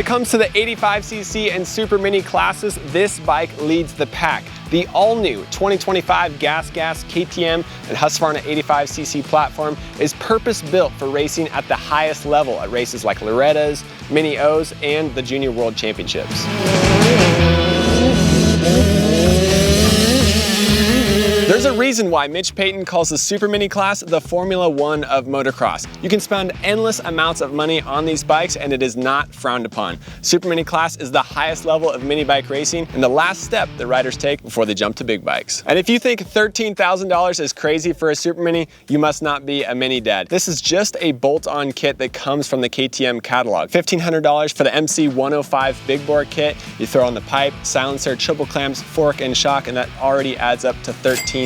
comes to the 85cc and Super Mini classes, this bike leads the pack. The all-new 2025 GasGas KTM and Husqvarna 85cc platform is purpose-built for racing at the highest level at races like Loretta's, Mini O's, and the Junior World Championships. There's a reason why Mitch Payton calls the Supermini class the Formula One of motocross. You can spend endless amounts of money on these bikes and it is not frowned upon. Supermini class is the highest level of mini bike racing and the last step that riders take before they jump to big bikes. And if you think $13,000 is crazy for a Supermini, you must not be a mini dad. This is just a bolt-on kit that comes from the KTM catalog. $1,500 for the MC105 Big Bore kit. You throw on the pipe, silencer, triple clamps, fork, and shock, and that already adds up to $13,000.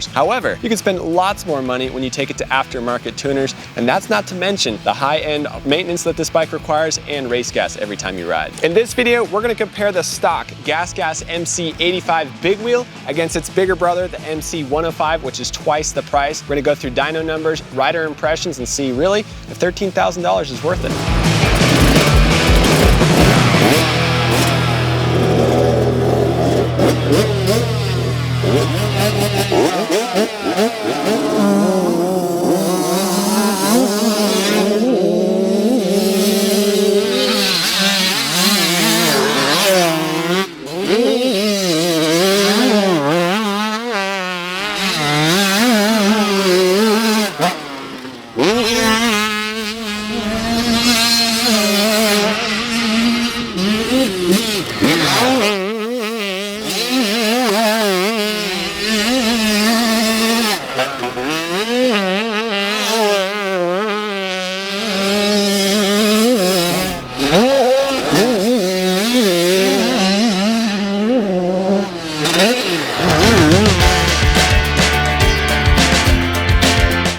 However, you can spend lots more money when you take it to aftermarket tuners, and that's not to mention the high-end maintenance that this bike requires and race gas every time you ride. In this video, we're going to compare the stock GasGas MC85 Big Wheel against its bigger brother, the MC105, which is twice the price. We're going to go through dyno numbers, rider impressions, and see really if $13,000 is worth it.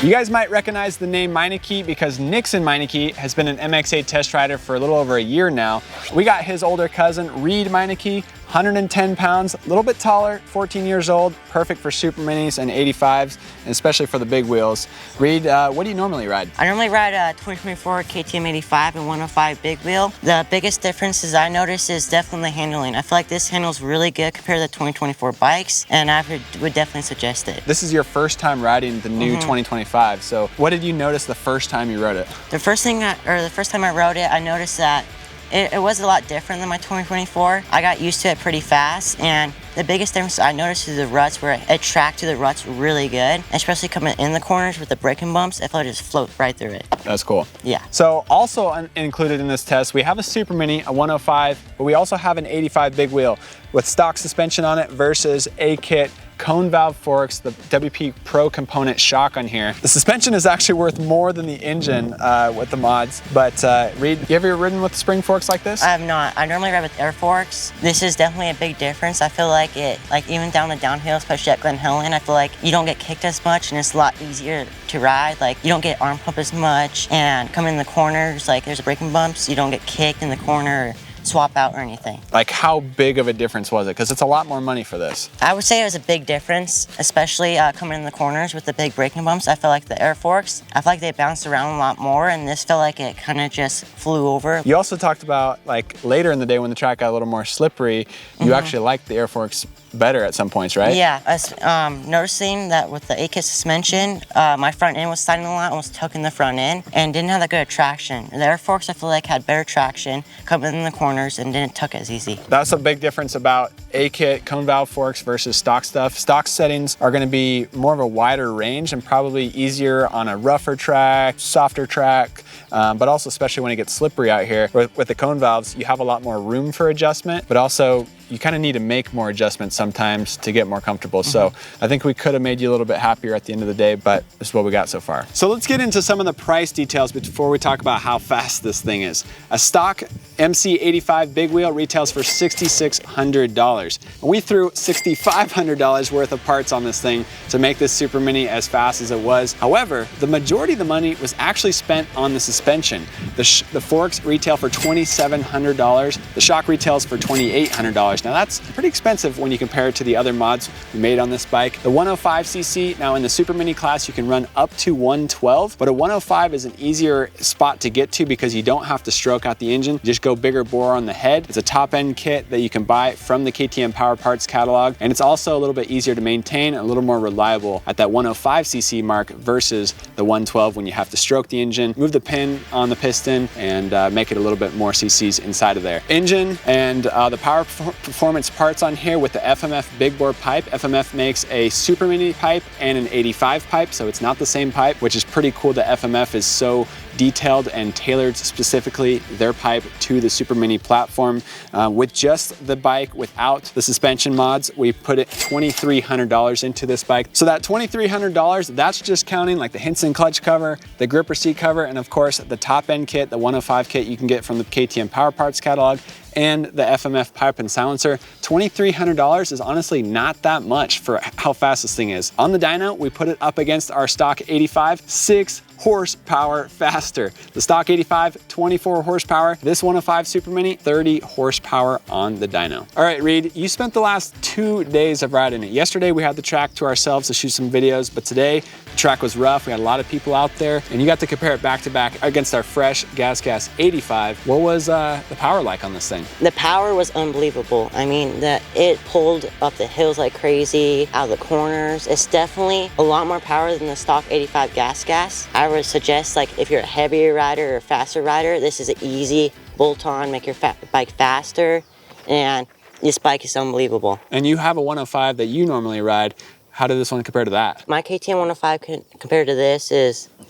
You guys might recognize the name Meineke because Nixon Meineke has been an MX8 test rider for a little over a year now. We got his older cousin, Reed Meineke, 110 pounds, a little bit taller, 14 years old, perfect for Super Minis and 85s, and especially for the big wheels. Reed, what do you normally ride? I normally ride a 2024 KTM 85 and 105 Big Wheel. The biggest differences I noticed is definitely handling. I feel like this handles really good compared to the 2024 bikes, and I would definitely suggest it. This is your first time riding the new 2025, so what did you notice the first time you rode it? The first time I rode it, I noticed that it was a lot different than my 2024. I got used to it pretty fast, and the biggest difference I noticed is the ruts, where it tracked to the ruts really good, especially coming in the corners with the braking bumps. I felt it just float right through it. That's cool. Yeah. So also included in this test, we have a Super Mini, a 105, but we also have an 85 Big Wheel with stock suspension on it versus a kit, cone valve forks, the WP Pro component shock on here. The suspension is actually worth more than the engine with the mods, but Reed, you ever ridden with spring forks like this? I have not. I normally ride with air forks. This is definitely a big difference. I feel like even down the downhill, especially at Glen Helen, I feel like you don't get kicked as much and it's a lot easier to ride. Like, you don't get arm pump as much, and coming in the corners, like there's braking bumps, you don't get kicked in the corner, swap out or anything. Like, how big of a difference was it? Because it's a lot more money for this. I would say it was a big difference, especially coming in the corners with the big braking bumps. I feel like the air forks, I feel like they bounced around a lot more, and this felt like it kind of just flew over. You also talked about, like, later in the day when the track got a little more slippery, you actually liked the air forks better at some points, right? Yeah, I was noticing that with the A-kit suspension, my front end was sliding a lot and was tucking the front end and didn't have that good traction. The air forks, I feel like, had better traction coming in the corners and didn't tuck as easy. That's a big difference about A-kit cone valve forks versus stock stuff. Stock settings are going to be more of a wider range and probably easier on a rougher track, softer track, but also especially when it gets slippery out here. With the cone valves, you have a lot more room for adjustment, but also you kind of need to make more adjustments sometimes to get more comfortable. So I think we could have made you a little bit happier at the end of the day, but this is what we got so far. So let's get into some of the price details before we talk about how fast this thing is. A stock MC85 Big Wheel retails for $6,600. $6,500. And we threw $6,500 worth of parts on this thing to make this Supermini as fast as it was. However, the majority of the money was actually spent on the suspension. The forks retail for $2,700. The shock retails for $2,800. Now that's pretty expensive when you compare it to the other mods we made on this bike. The 105cc, now in the Supermini class, you can run up to 112, but a 105 is an easier spot to get to because you don't have to stroke out the engine. You just go bigger bore on the head. It's a top end kit that you can buy from the KTM Power Parts catalog, and it's also a little bit easier to maintain and a little more reliable at that 105cc mark versus the 112 when you have to stroke the engine, move the pin on the piston, and make it a little bit more cc's inside of there. Engine and the power performance parts on here with the FMF Big Bore pipe. FMF makes a Supermini pipe and an 85 pipe, so it's not the same pipe, which is pretty cool that FMF is so detailed and tailored specifically their pipe to the Supermini platform. With just the bike without the suspension mods, we put it $2,300 into this bike. So that $2,300, that's just counting like the Hinson clutch cover, the gripper seat cover, and of course the top end kit, the 105 kit you can get from the KTM Power Parts catalog, and the FMF pipe and silencer. $2,300 is honestly not that much for how fast this thing is. On the dyno, we put it up against our stock 85, 6 horsepower faster. The stock 85, 24 horsepower. This 105 Supermini, 30 horsepower on the dyno. All right, Reed, you spent the last 2 days of riding it. Yesterday, we had the track to ourselves to shoot some videos, but today, the track was rough. We had a lot of people out there, and you got to compare it back to back against our fresh GasGas 85. What was the power like on this thing? The power was unbelievable. I mean, it pulled up the hills like crazy, out of the corners. It's definitely a lot more power than the stock 85 GasGas. I would suggest, like, if you're a heavier rider or a faster rider, this is an easy bolt-on, make your bike faster, and this bike is unbelievable. And you have a 105 that you normally ride. How did this one compare to that? My KTM 105 compared to this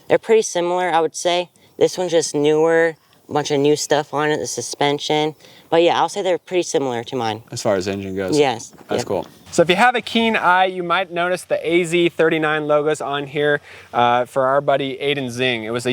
they're pretty similar, I would say. This one's just newer, a bunch of new stuff on it, the suspension. But yeah, I'll say they're pretty similar to mine. As far as engine goes? Yes. That's cool. So if you have a keen eye, you might notice the AZ39 logos on here for our buddy Aiden Zing. It was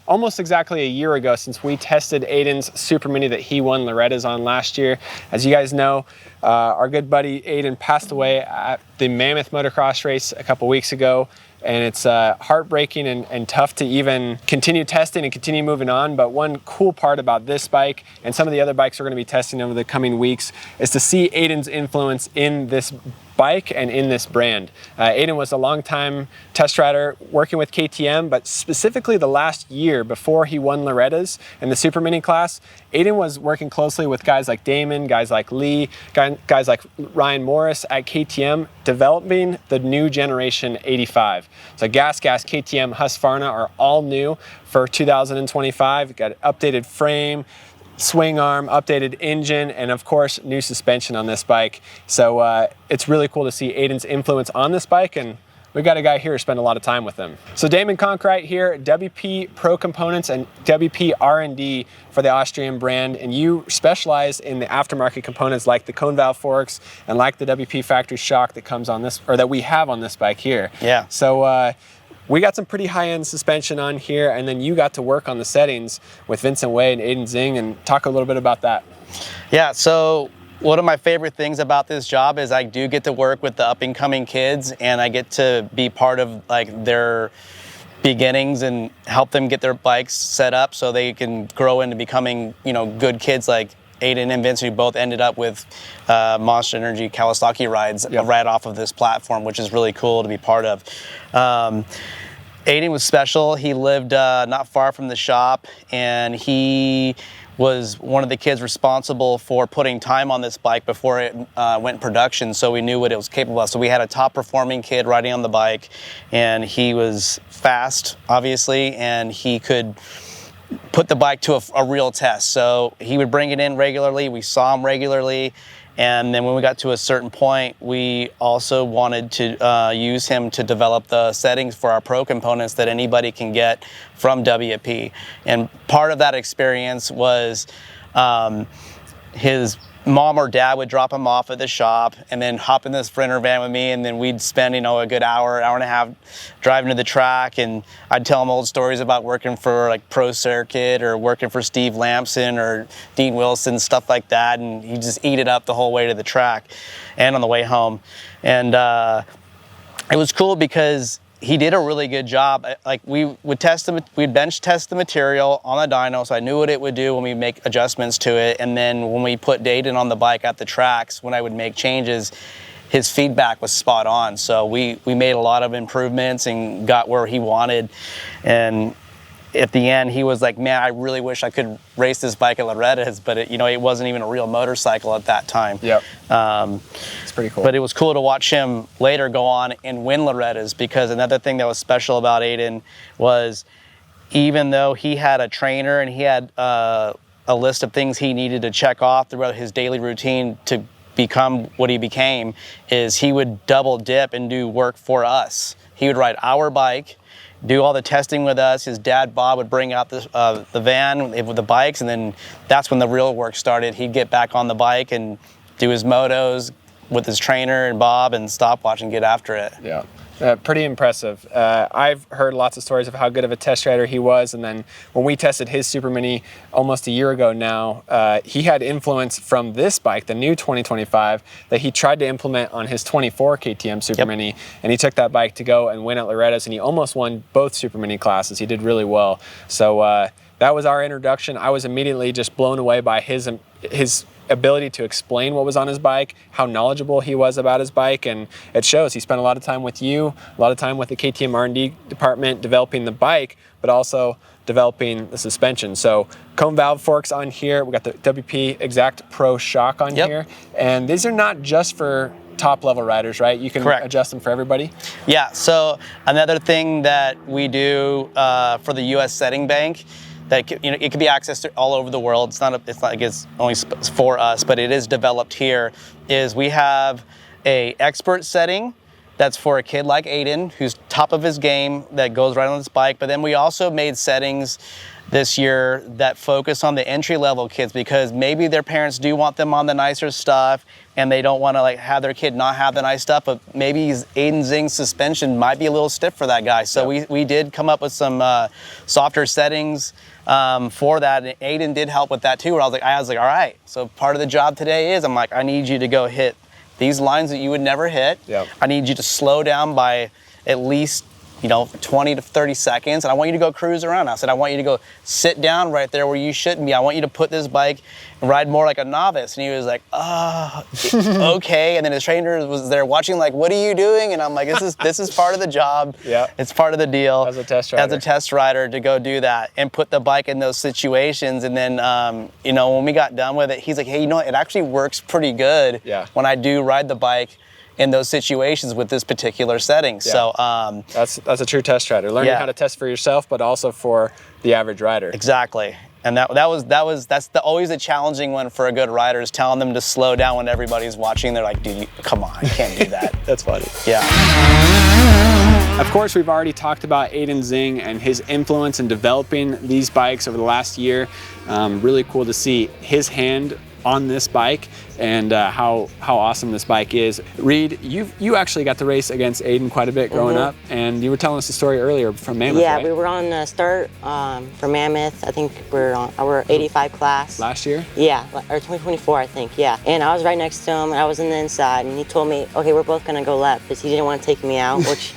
almost exactly a year ago since we tested Aiden's Supermini that he won Loretta's on last year. As you guys know, our good buddy Aiden passed away at the Mammoth Motocross race a couple weeks ago. And it's heartbreaking and tough to even continue testing and continue moving on. But one cool part about this bike and some of the other bikes we're going to be testing over the coming weeks is to see Aiden's influence in this bike and in this brand. Aiden was a longtime test rider working with KTM, but specifically the last year before he won Loretta's in the Supermini class, Aiden was working closely with guys like Damon, guys like Lee, guys like Ryan Morris at KTM, developing the new generation 85. So GasGas, KTM, Husqvarna are all new for 2025. Got an updated frame, swing arm, updated engine, and of course, new suspension on this bike. So it's really cool to see Aiden's influence on this bike, and we got a guy here who spent a lot of time with him. So Damon Conkright here, WP Pro Components and WP R&D for the Austrian brand, and you specialize in the aftermarket components like the cone valve forks and like the WP factory shock that comes on this, or that we have on this bike here. Yeah. So we got some pretty high-end suspension on here, and then you got to work on the settings with Vincent Wade and Aiden Zing, and talk a little bit about that. Yeah, so one of my favorite things about this job is I do get to work with the up-and-coming kids, and I get to be part of like their beginnings and help them get their bikes set up so they can grow into becoming, you know, good kids like Aiden and Vince, who both ended up with Monster Energy Kawasaki rides right off of this platform, which is really cool to be part of. Aiden was special. He lived not far from the shop, and he was one of the kids responsible for putting time on this bike before it went in production, so we knew what it was capable of. So we had a top performing kid riding on the bike, and he was fast, obviously, and he could put the bike to a real test. So he would bring it in regularly, we saw him regularly, and then when we got to a certain point, we also wanted to use him to develop the settings for our pro components that anybody can get from WP. And part of that experience was his mom or dad would drop him off at the shop and then hop in this Sprinter van with me, and then we'd spend, a good hour and a half driving to the track, and I'd tell him old stories about working for like Pro Circuit or working for Steve Lamson or Dean Wilson, stuff like that, and he'd just eat it up the whole way to the track and on the way home. And it was cool because he did a really good job. Like we'd bench test the material on the dyno, so I knew what it would do when we make adjustments to it. And then when we put Dayton on the bike at the tracks, when I would make changes, his feedback was spot on. So we made a lot of improvements and got where he wanted. And at the end, he was like, man, I really wish I could race this bike at Loretta's, but it wasn't even a real motorcycle at that time. Yep. It's pretty cool. But it was cool to watch him later go on and win Loretta's, because another thing that was special about Aiden was, even though he had a trainer and he had a list of things he needed to check off throughout his daily routine to become what he became, is he would double dip and do work for us. He would ride our bike, do all the testing with us. His dad, Bob, would bring out the van with the bikes, and then that's when the real work started. He'd get back on the bike and do his motos with his trainer and Bob and stopwatch and get after it. Yeah. Pretty impressive. I've heard lots of stories of how good of a test rider he was, and then when we tested his Supermini almost a year ago now, he had influence from this bike, the new 2025, that he tried to implement on his 24 KTM Supermini. Yep. And he took that bike to go and win at Loretta's, and he almost won both Supermini classes. He did really well. So that was our introduction. I was immediately just blown away by his ability to explain what was on his bike, how knowledgeable he was about his bike, and it shows. He spent a lot of time with you, a lot of time with the KTM R&D department developing the bike, but also developing the suspension. So cone valve forks on here, we got the WP Exact Pro shock on here, and these are not just for top level riders, right? You can adjust them for everybody? Yeah, so another thing that we do for the US setting bank, that it can be accessed all over the world. It's not like it's only for us, but it is developed here. Is we have a expert setting that's for a kid like Aiden, who's top of his game, that goes right on this bike. But then we also made settings this year that focus on the entry-level kids, because maybe their parents do want them on the nicer stuff and they don't want to like have their kid not have the nice stuff, but maybe Aiden Zing's suspension might be a little stiff for that guy. So we did come up with some softer settings for that, and Aiden did help with that too, where I was like, all right, so part of the job today is, I'm like, I need you to go hit these lines that you would never hit. Yep. I need you to slow down by at least 20 to 30 seconds, and I want you to go cruise around. I said, I want you to go sit down right there where you shouldn't be. I want you to put this bike and ride more like a novice. And he was like, oh, okay. And then his trainer was there watching, like, what are you doing? And I'm like, this is part of the job. Yeah. It's part of the deal. As a test rider to go do that and put the bike in those situations. And then, when we got done with it, he's like, hey, it actually works pretty good when I do ride the bike in those situations with this particular setting. Yeah. So that's a true test rider. Learning how to test for yourself, but also for the average rider. Exactly. And that's always a challenging one for a good rider, is telling them to slow down when everybody's watching. They're like, dude, come on, I can't do that. That's funny. Yeah. Of course, we've already talked about Aiden Zing and his influence in developing these bikes over the last year. Really cool to see his hand on this bike and how awesome this bike is. Reed, you actually got to race against Aiden quite a bit growing up, and you were telling us a story earlier from Mammoth, right? We were on the start for Mammoth. I think we're on our 85 class. Last year? Yeah, or 2024, I think, yeah. And I was right next to him, and I was in the inside, and he told me, okay, we're both gonna go left, because he didn't want to take me out, which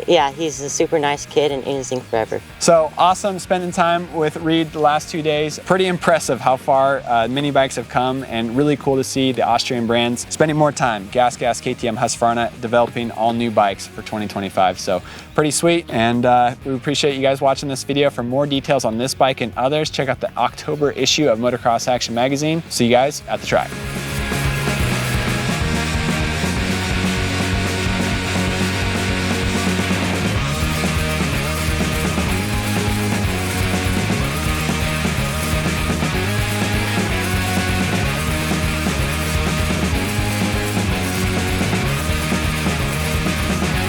yeah, he's a super nice kid, and Aiden Zing forever. So awesome spending time with Reed the last 2 days. Pretty impressive how far mini bikes have come, and really cool to see the Austrian brands spending more time. GasGas, KTM, Husqvarna developing all new bikes for 2025. So pretty sweet, and we appreciate you guys watching this video. For more details on this bike and others, check out the October issue of Motocross Action Magazine. See you guys at the track.